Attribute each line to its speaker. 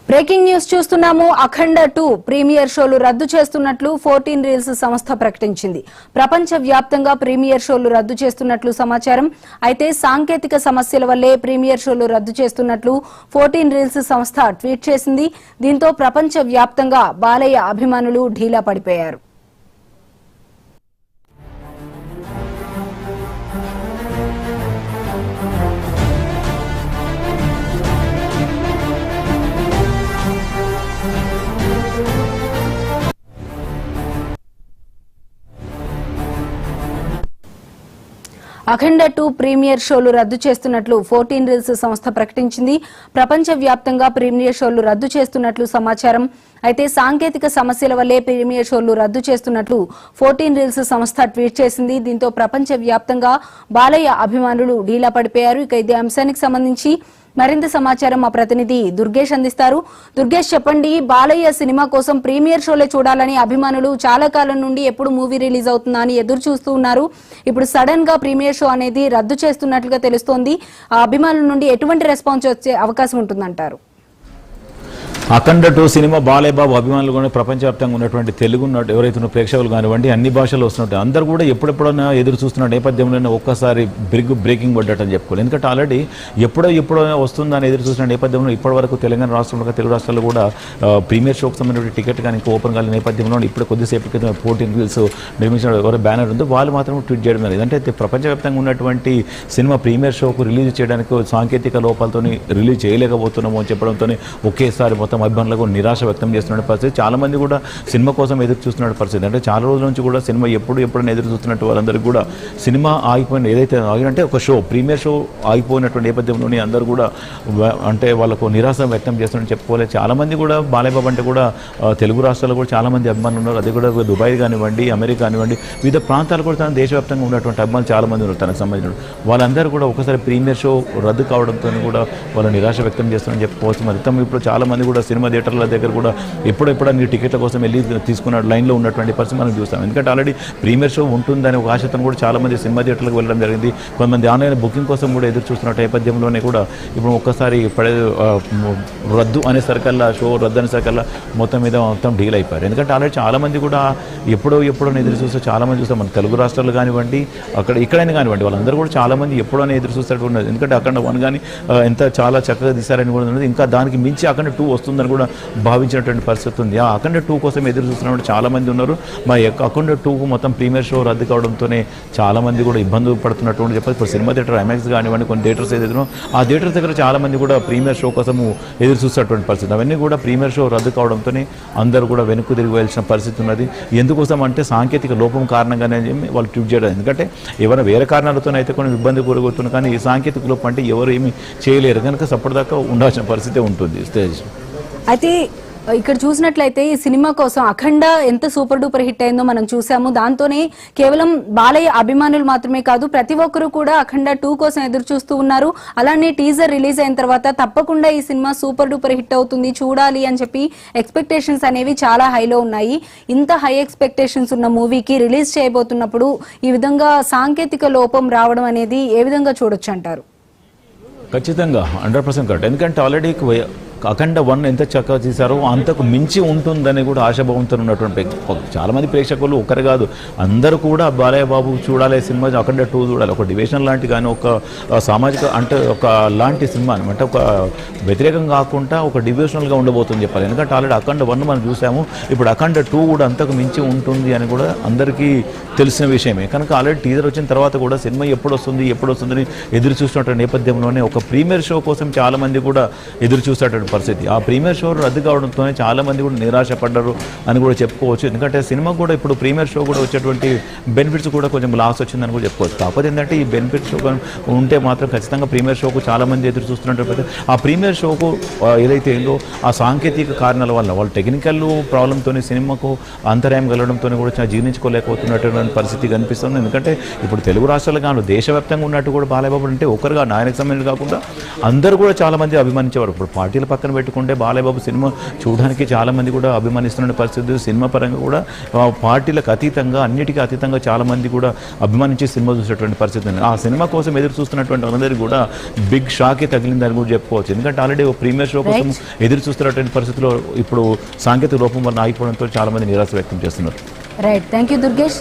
Speaker 1: Breaking news చూస్తున్నాము. అఖండ 2 premier షోలు రద్దు చేస్తున్నట్లు 14 రీల్స్ సంస్థ ప్రకటించింది. ప్రపంచ వ్యాప్తంగా ప్రీమియర్ షోలు రద్దు చేస్తున్నట్లు సమాచారం. అయితే సాంకేతిక సమస్యల వల్లే ప్రీమియర్ షోలు రద్దు చేస్తున్నట్లు 14 రీల్స్ సంస్థ ట్వీట్ చేసింది. దీంతో ప్రపంచ వ్యాప్తంగా బాలయ్య అభిమానులు ఢీలా పడిపోయారు. అఖండ 2 ప్రీమియర్ షోలు రద్దు చేస్తున్నట్లు 14 రీల్స్ సంస్థ ప్రకటించింది. ప్రపంచ వ్యాప్తంగా ప్రీమియర్ షోలు రద్దు చేస్తున్నట్లు సమాచారం. అయితే సాంకేతిక సమస్యల వల్లే ప్రీమియర్ షోలు రద్దు చేస్తున్నట్లు 14 రీల్స్ సంస్థ ట్వీట్ చేసింది. దీంతో ప్రపంచ వ్యాప్తంగా బాలయ్య అభిమానులు ఢీలా పడిపోయారు. ఇక ఇదే అంశానికి సంబంధించి మరింత సమాచారం మా ప్రతినిధి దుర్గేష్ అందిస్తారు. దుర్గేష్, చెప్పండి, బాలయ్య సినిమా కోసం ప్రీమియర్ షోలే చూడాలని అభిమానులు చాలా కాలం నుండి ఎప్పుడు మూవీ రిలీజ్ అవుతుందా అని ఎదురు చూస్తూ ఉన్నారు. ఇప్పుడు సడన్ గా ప్రీమియర్ షో అనేది రద్దు చేస్తున్నట్లుగా తెలుస్తోంది. ఆ అభిమానుల నుండి ఎటువంటి రెస్పాన్స్ వచ్చే అవకాశం ఉంటుందంటారు?
Speaker 2: అఖండ 2 సినిమా బాలయ్య బాబు అభిమానులు కూడా ప్రపంచవ్యాప్తంగా ఉన్నటువంటి తెలుగు ఎవరైతే ప్రేక్షకులు కానివ్వండి, అన్ని భాషల్లో వస్తున్నట్టు అందరూ కూడా ఎప్పుడెప్పుడైనా ఎదురు చూస్తున్న నేపథ్యంలోనే ఒక్కసారి బ్రేకింగ్ పడ్డటని చెప్పుకోవాలి. ఎందుకంటే ఆల్రెడీ ఎప్పుడో వస్తుందని ఎదురు చూసిన నేపథ్యంలో ఇప్పటివరకు తెలంగాణ రాష్ట్రంలో తెలుగు రాష్ట్రాల్లో కూడా ప్రీమియర్ షోకి సంబంధించిన టికెట్ కానీ ఇంకా ఓపెన్ కాని నేపథ్యంలో ఇప్పుడు కొద్దిసేపు క్రితం 14 రీల్స్ నిర్మించిన ఎవరు బ్యానర్ ఉందో వాళ్ళు మాత్రం ట్వీట్ చేయడం జరిగింది. అంటే ప్రపంచవ్యాప్తంగా ఉన్నటువంటి సినిమా ప్రీమియర్ షోకు రిలీజ్ చేయడానికి సాంకేతిక లోపాలతో రిలీజ్ చేయలేకపోతున్నాము అని చెప్పడంతో ఒకేసారి మొత్తం అభిమానులకు నిరాశ వ్యక్తం చేస్తున్న పరిస్థితి. చాలా మంది కూడా సినిమా కోసం ఎదురు చూస్తున్న పరిస్థితి. అంటే చాలా రోజుల నుంచి కూడా సినిమా ఎప్పుడైనా ఎదురు చూస్తున్నట్టు వాళ్ళందరికీ కూడా సినిమా ఆగిపోయిన ఏదైతే ఆగినంటే ఒక షో ప్రీమియర్ షో ఆగిపోయినటువంటి నేపథ్యంలోనే అందరూ కూడా అంటే వాళ్ళకు నిరాశ వ్యక్తం చేస్తున్నట్టు చెప్పుకోవాలి. చాలా మంది కూడా బాలయ్య బాబు అంటే కూడా తెలుగు రాష్ట్రాల్లో కూడా చాలా మంది అభిమానులు ఉన్నారు. అది కూడా దుబాయ్ కానివ్వండి, అమెరికా కానివ్వండి, వివిధ ప్రాంతాలు కూడా తన దేశవ్యాప్తంగా ఉన్నటువంటి అభిమానులు చాలా మంది ఉన్నారు తనకు సంబంధించిన. వాళ్ళందరూ కూడా ఒకసారి ప్రీమియర్ షో రద్దు కావడంతో కూడా వాళ్ళ నిరాశ వ్యక్తం చేస్తున్నారని చెప్పుకోవచ్చు. మొత్తం ఇప్పుడు చాలా మంది కూడా సినిమా థియేటర్ల దగ్గర కూడా ఎప్పుడెప్పుడు టికెట్ల కోసం వెళ్ళి తీసుకున్న లైన్లో ఉన్నటువంటి పరిస్థితి మనం చూస్తాం. ఎందుకంటే ఆల్రెడీ ప్రీమియర్ షో ఉంటుందని ఒక ఆశతో కూడా చాలా మంది సినిమా థియేటర్లకు వెళ్ళడం జరిగింది. కొంతమంది ఆన్లైన్ బుకింగ్ కోసం కూడా ఎదురు చూస్తున్న నేపథ్యంలోనే కూడా ఇప్పుడు ఒక్కసారి రద్దు అనేసరికల్లా షో రద్దు అనేసరికల్లా మొత్తం డీల్ అయిపోయారు. ఎందుకంటే ఆల్రెడీ చాలా మంది కూడా ఎప్పుడో ఎదురు చూస్తే చాలా మంది చూస్తాం. మన తెలుగు రాష్ట్రాలు కానివ్వండి, ఇక్కడైనా కానివ్వండి, వాళ్ళందరూ కూడా చాలా మంది ఎప్పుడైనా ఎదురు చూస్తూ ఉన్నది. ఎందుకంటే అఖండ 1 కానీ ఎంత చాలా చక్కగా తీశారని కూడా ఉన్నది. ఇంకా దానికి మించి అఖండ 2 వస్తుందని కూడా భావించినటువంటి పరిస్థితి ఉంది. ఆ అఖండ 2 కోసం ఎదురు చూస్తున్నప్పుడు చాలా మంది ఉన్నారు. మా అఖండ 2 మొత్తం ప్రీమియర్ షో రద్దు కావడంతోనే చాలా మంది కూడా ఇబ్బందులు పడుతున్నట్టు చెప్పాలి. ఇప్పుడు సినిమా థియేటర్ ఐమాక్స్ కానివ్వండి, కొన్ని థియేటర్స్ ఏదైతే ఆ థియేటర్స్ దగ్గర చాలా మంది కూడా ప్రీమియర్ షో కోసం ఎదురు చూస్తున్నటువంటి పరిస్థితి. అవన్నీ కూడా ప్రీమియర్ షో రద్దు కావడంతోనే అందరూ కూడా వెనక్కు తిరిగి వెళ్ళిన పరిస్థితి ఉన్నది. ఎందుకోసం అంటే సాంకేతిక లోపం కారణంగానే వాళ్ళు ట్వీట్ చేయడం. ఎందుకంటే ఎవరైనా వేరే కారణాలతో అయితే కొన్ని ఇబ్బంది కూరగొడుతున్నారు, కానీ ఈ సాంకేతిక లోపం అంటే ఎవరు ఏమి చేయలేరు కనుక సపోర్ట్దాకా ఉండాల్సిన పరిస్థితి ఉంటుంది.
Speaker 1: అయితే ఇక్కడ చూసినట్లయితే ఈ సినిమా కోసం అఖండ ఎంత సూపర్ డూపర్ హిట్ అయిందో మనం చూసాము. దాంతోనే కేవలం బాలయ్య అభిమానులు మాత్రమే కాదు, ప్రతి ఒక్కరు కూడా అఖండ 2 కోసం ఎదురు చూస్తూ ఉన్నారు. అలానే టీజర్ రిలీజ్ అయిన తర్వాత తప్పకుండా ఈ సినిమా సూపర్ డూపర్ హిట్ అవుతుంది, చూడాలి అని చెప్పి ఎక్స్పెక్టేషన్స్ అనేవి చాలా హైలో ఉన్నాయి. ఇంత హై ఎక్స్పెక్టేషన్స్ ఉన్న మూవీకి రిలీజ్ చేయబోతున్నప్పుడు ఈ విధంగా సాంకేతిక లోపం రావడం అనేది ఏ విధంగా చూడొచ్చు అంటారు?
Speaker 2: ఖచ్చితంగా 100% కరెక్ట్. ఎందుకంటే ఆల్రెడీ అఖండ 1 ఎంత చక్కగా తీశారో అంతకు మించి ఉంటుందని కూడా ఆశాభావంతో ఉన్నటువంటి చాలామంది ప్రేక్షకులు ఒకరు కాదు, అందరూ కూడా బాలయ్య బాబు చూడాలి సినిమా, అఖండ 2 చూడాలి. ఒక డివిజన్ లాంటి కానీ ఒక సామాజిక అంటే ఒక లాంటి సినిమా అనమాట, ఒక వ్యతిరేకం కాకుండా ఒక డివిజనల్గా ఉండబోతుంది చెప్పాలి. ఎందుకంటే ఆల్రెడీ అఖండ 1 మనం చూసాము, ఇప్పుడు అఖండ 2 కూడా అంతకు మించి ఉంటుంది అని కూడా అందరికీ తెలిసిన విషయమే. కనుక ఆల్రెడీ టీజర్ వచ్చిన తర్వాత కూడా సినిమా ఎప్పుడు వస్తుందని ఎదురు చూస్తున్నటువంటి నేపథ్యంలోనే ఒక ప్రీమియర్ షో కోసం చాలామంది కూడా ఎదురు చూసేటువంటి పరిస్థితి. ఆ ప్రీమియర్ షో రద్దు కావడంతోనే చాలా మంది కూడా నిరాశపడ్డారు అని కూడా చెప్పుకోవచ్చు. ఎందుకంటే సినిమా కూడా ఇప్పుడు ప్రీమియర్ షో కూడా వచ్చేటువంటి బెనిఫిట్స్ కూడా కొంచెం లాస్ వచ్చిందని కూడా చెప్పుకోవచ్చు. కాకపోతే ఏంటంటే ఈ బెనిఫిట్ షో ఉంటే మాత్రం ఖచ్చితంగా ప్రీమియర్ షోకు చాలా మంది ఎదురు చూస్తున్నట్టు ఆ ప్రీమియర్ షోకు ఏదైతే ఏందో ఆ సాంకేతిక కారణాల వల్ల వాళ్ళు టెక్నికల్ ప్రాబ్లంతో సినిమాకు అంతరాయం కలగడంతో కూడా జీర్ణించుకోలేకపోతున్నటువంటి పరిస్థితి కనిపిస్తుంది. ఎందుకంటే ఇప్పుడు తెలుగు రాష్ట్రాలు కానీ దేశవ్యాప్తంగా ఉన్నట్టు కూడా బాలయ్య బాబు అంటే ఒకరుగా నాయనకు సంబంధించి కాకుండా అందరూ కూడా చాలా మంది అభిమానించేవారు. ఇప్పుడు పార్టీల పక్కన పక్కన పెట్టుకుంటే బాలయ్య బాబు సినిమా చూడడానికి చాలా మంది కూడా అభిమానిస్తున్న పరిస్థితి. సినిమా పరంగా కూడా పార్టీలకు అతీతంగా అన్నిటికీ అతీతంగా చాలా మంది కూడా అభిమానించి సినిమా చూసేటువంటి పరిస్థితి ఉంది. ఆ సినిమా కోసం ఎదురు చూస్తున్నటువంటి అందరికీ కూడా బిగ్ షాకే తగిలిందని కూడా చెప్పుకోవచ్చు. ఎందుకంటే ఆల్రెడీ ఓ ప్రీమియర్ షో కోసం ఎదురు చూస్తున్నటువంటి పరిస్థితిలో ఇప్పుడు సాంకేతిక లోపం వల్ల ఆగిపోవడంతో చాలా మంది నిరాశ వ్యక్తం చేస్తున్నారు.
Speaker 1: Right, thank you Durgesh.